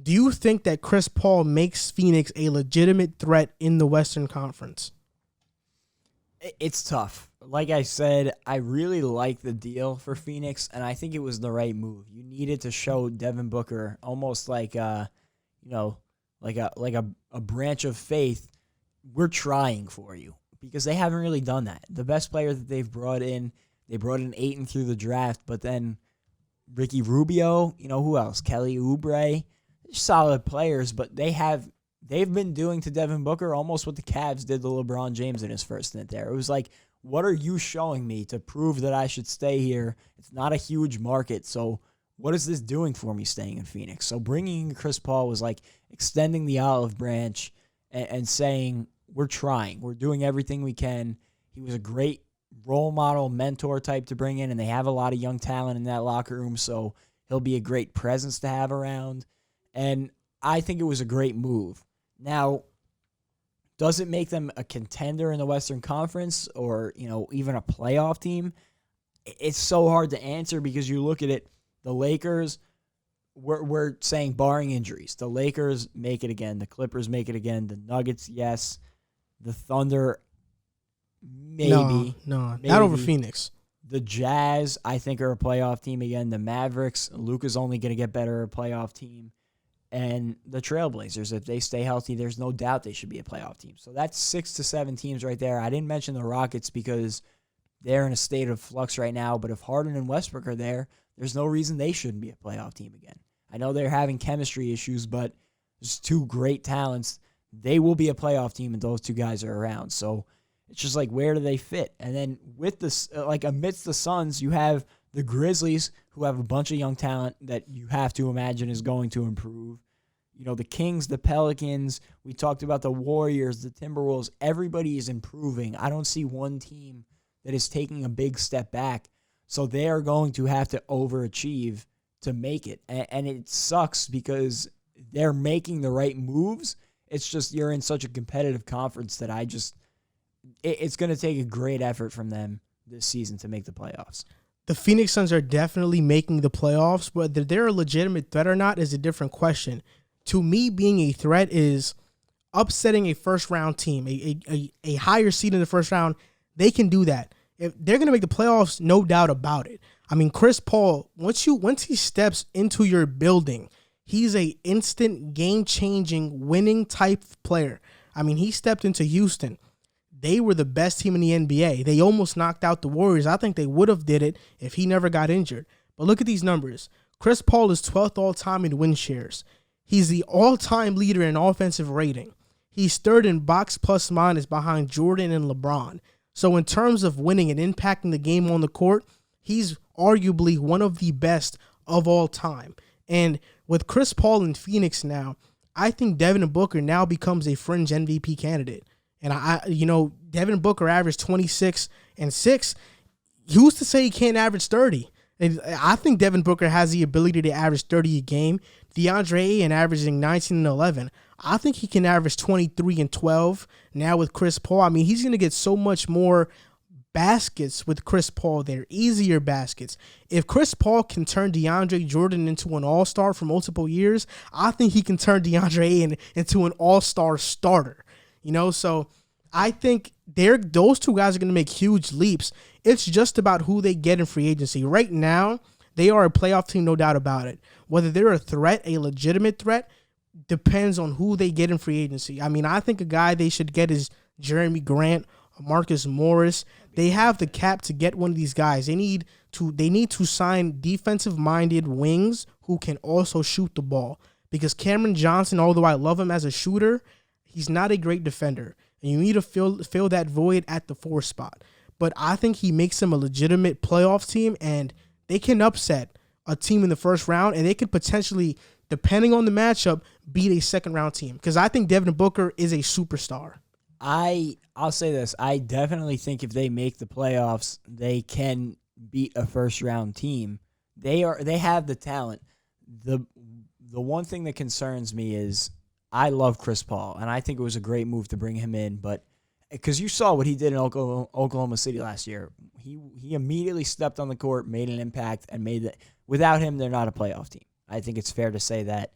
Do you think that Chris Paul makes Phoenix a legitimate threat in the Western Conference? It's tough. Like I said, I really like the deal for Phoenix, and I think it was the right move. You needed to show Devin Booker almost like like a branch of faith. We're trying for you because they haven't really done that. The best player that they've brought in, they brought in Ayton through the draft, but then Ricky Rubio, who else? Kelly Oubre, solid players, but they've been doing to Devin Booker almost what the Cavs did to LeBron James in his first stint there. It was like, what are you showing me to prove that I should stay here? It's not a huge market, so what is this doing for me staying in Phoenix? So bringing in Chris Paul was like extending the olive branch and saying, we're trying. We're doing everything we can. He was a great role model, mentor type to bring in, and they have a lot of young talent in that locker room, so he'll be a great presence to have around. And I think it was a great move. Now, does it make them a contender in the Western Conference or, even a playoff team? It's so hard to answer because you look at it, the Lakers, we're saying barring injuries, the Lakers make it again, the Clippers make it again, the Nuggets, yes, the Thunder, maybe. No, not over Phoenix. The Jazz, I think, are a playoff team again. The Mavericks, Luka's only going to get better, a playoff team. And the Trailblazers, if they stay healthy, there's no doubt they should be a playoff team. So that's 6 to 7 teams right there. I didn't mention the Rockets because they're in a state of flux right now. But if Harden and Westbrook are there, there's no reason they shouldn't be a playoff team again. I know they're having chemistry issues, but there's two great talents. They will be a playoff team, and those two guys are around. So it's just like, where do they fit? And then with this, amidst the Suns, you have the Grizzlies, who have a bunch of young talent that you have to imagine is going to improve. The Kings, the Pelicans, we talked about the Warriors, the Timberwolves. Everybody is improving. I don't see one team that is taking a big step back. So they are going to have to overachieve to make it. And it sucks because they're making the right moves. It's just you're in such a competitive conference that it's going to take a great effort from them this season to make the playoffs. The Phoenix Suns are definitely making the playoffs. Whether they're a legitimate threat or not is a different question. To me, being a threat is upsetting a first-round team, a higher seed in the first round. They can do that. If they're going to make the playoffs, no doubt about it. I mean, Chris Paul, once he steps into your building, he's a instant game-changing, winning type player. I mean, he stepped into Houston. They were the best team in the NBA. They almost knocked out the Warriors. I think they would have did it if he never got injured. But look at these numbers. Chris Paul is 12th all-time in win shares. He's the all-time leader in offensive rating. He's third in box plus minus behind Jordan and LeBron. So in terms of winning and impacting the game on the court, he's arguably one of the best of all time. And with Chris Paul in Phoenix now, I think Devin Booker now becomes a fringe MVP candidate. And Devin Booker averaged 26 and 6. Who's to say he can't average 30? And I think Devin Booker has the ability to average 30 a game. DeAndre Ayton averaging 19 and 11. I think he can average 23 and 12 now with Chris Paul. I mean, he's going to get so much more baskets with Chris Paul there, easier baskets. If Chris Paul can turn DeAndre Jordan into an all-star for multiple years, I think he can turn DeAndre Ayton into an all-star starter. So I think those two guys are going to make huge leaps. It's just about who they get in free agency. Right now, they are a playoff team, no doubt about it. Whether they're a threat, a legitimate threat, depends on who they get in free agency. I mean, I think a guy they should get is Jeremy Grant, Marcus Morris. They have the cap to get one of these guys. They need to sign defensive-minded wings who can also shoot the ball. Because Cameron Johnson, although I love him as a shooter, he's not a great defender. And you need to fill that void at the 4 spot. But I think he makes them a legitimate playoff team, and they can upset a team in the first round, and they could potentially, depending on the matchup, beat a second-round team. Because I think Devin Booker is a superstar. I'll say this. I definitely think if they make the playoffs, they can beat a first-round team. They have the talent. The one thing that concerns me is I love Chris Paul, and I think it was a great move to bring him in, but because you saw what he did in Oklahoma City last year. He immediately stepped on the court, made an impact, and without him, they're not a playoff team. I think it's fair to say that.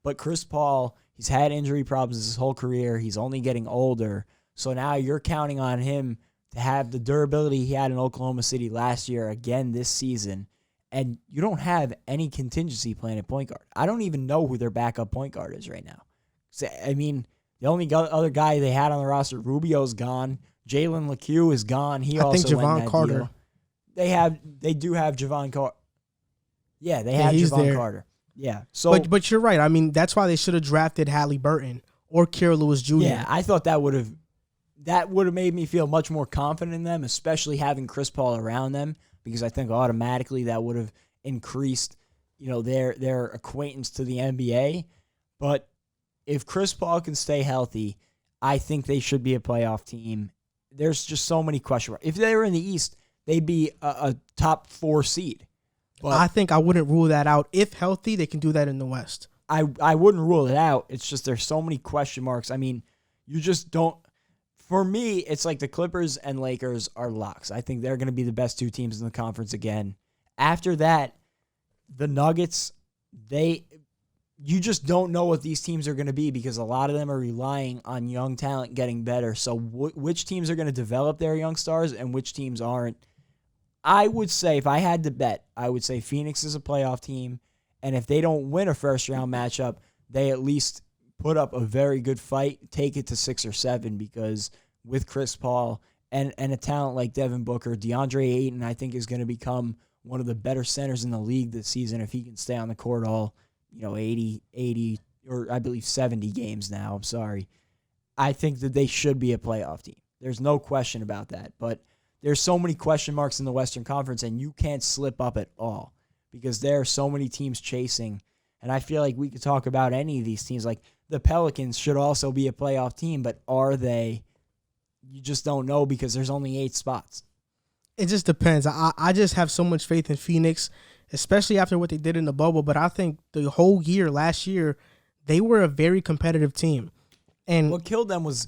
But Chris Paul, he's had injury problems his whole career. He's only getting older. So now you're counting on him to have the durability he had in Oklahoma City last year again this season. And you don't have any contingency plan at point guard. I don't even know who their backup point guard is right now. So, I mean, the only other guy they had on the roster, Rubio's gone. Jalen LeCue is gone. He also think went in Javon that Carter. deal. They do have Javon Carter. Yeah, they have he's Javon there. Carter. Yeah. So But you're right. I mean, that's why they should have drafted Halliburton or Kira Lewis Jr. yeah, I thought that would have made me feel much more confident in them, especially having Chris Paul around them, because I think automatically that would have increased, their acquaintance to the NBA. But if Chris Paul can stay healthy, I think they should be a playoff team. There's just so many question marks. If they were in the East, they'd be a top 4 seed. But I think I wouldn't rule that out. If healthy, they can do that in the West. I wouldn't rule it out. It's just there's so many question marks. I mean, you just don't. For me, it's like the Clippers and Lakers are locks. I think they're going to be the best 2 teams in the conference again. After that, the Nuggets, you just don't know what these teams are going to be because a lot of them are relying on young talent getting better. So which teams are going to develop their young stars and which teams aren't? I would say, if I had to bet, I would say Phoenix is a playoff team. And if they don't win a first-round matchup, they at least put up a very good fight, take it to 6 or 7, because with Chris Paul and a talent like Devin Booker, DeAndre Ayton, I think, is going to become one of the better centers in the league this season if he can stay on the court all, 80, or I believe 70 games now. I'm sorry. I think that they should be a playoff team. There's no question about that. But there's so many question marks in the Western Conference, and you can't slip up at all because there are so many teams chasing. And I feel like we could talk about any of these teams. Like the Pelicans should also be a playoff team, but are they? You just don't know because there's only 8 spots. It just depends. I just have so much faith in Phoenix, especially after what they did in the bubble. But I think the whole year, last year, they were a very competitive team. And what killed them was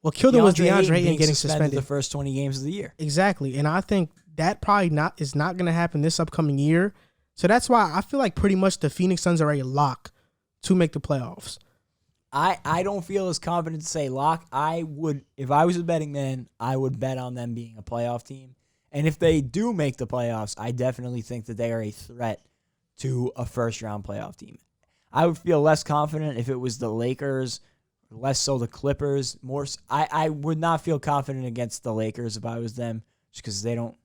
DeAndre Ayton getting suspended the first 20 games of the year. Exactly. And I think that probably is not going to happen this upcoming year. So that's why I feel like pretty much the Phoenix Suns are a lock to make the playoffs. I don't feel as confident to say lock. I would, if I was a betting man, I would bet on them being a playoff team. And if they do make the playoffs, I definitely think that they are a threat to a first-round playoff team. I would feel less confident if it was the Lakers, less so the Clippers. I would not feel confident against the Lakers if I was them, just because they don't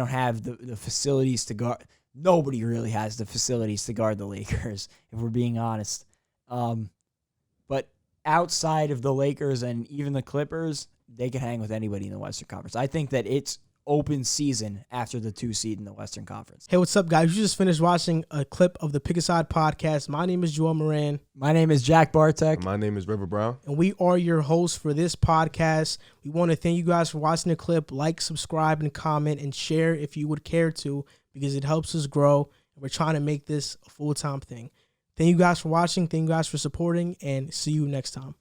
have the facilities to guard. Nobody really has the facilities to guard the Lakers, if we're being honest. But outside of the Lakers and even the Clippers, they can hang with anybody in the Western Conference. I think that it's open season after the 2 seed in the Western Conference. Hey, what's up, guys? You just finished watching a clip of the Pick a Side podcast. My name is Joel Moran. My name is Jack Barteck. And my name is River Brown. And we are your hosts for this podcast. We want to thank you guys for watching the clip. Like, subscribe, and comment, and share if you would care to, because it helps us grow. And we're trying to make this a full-time thing. Thank you guys for watching. Thank you guys for supporting, and see you next time.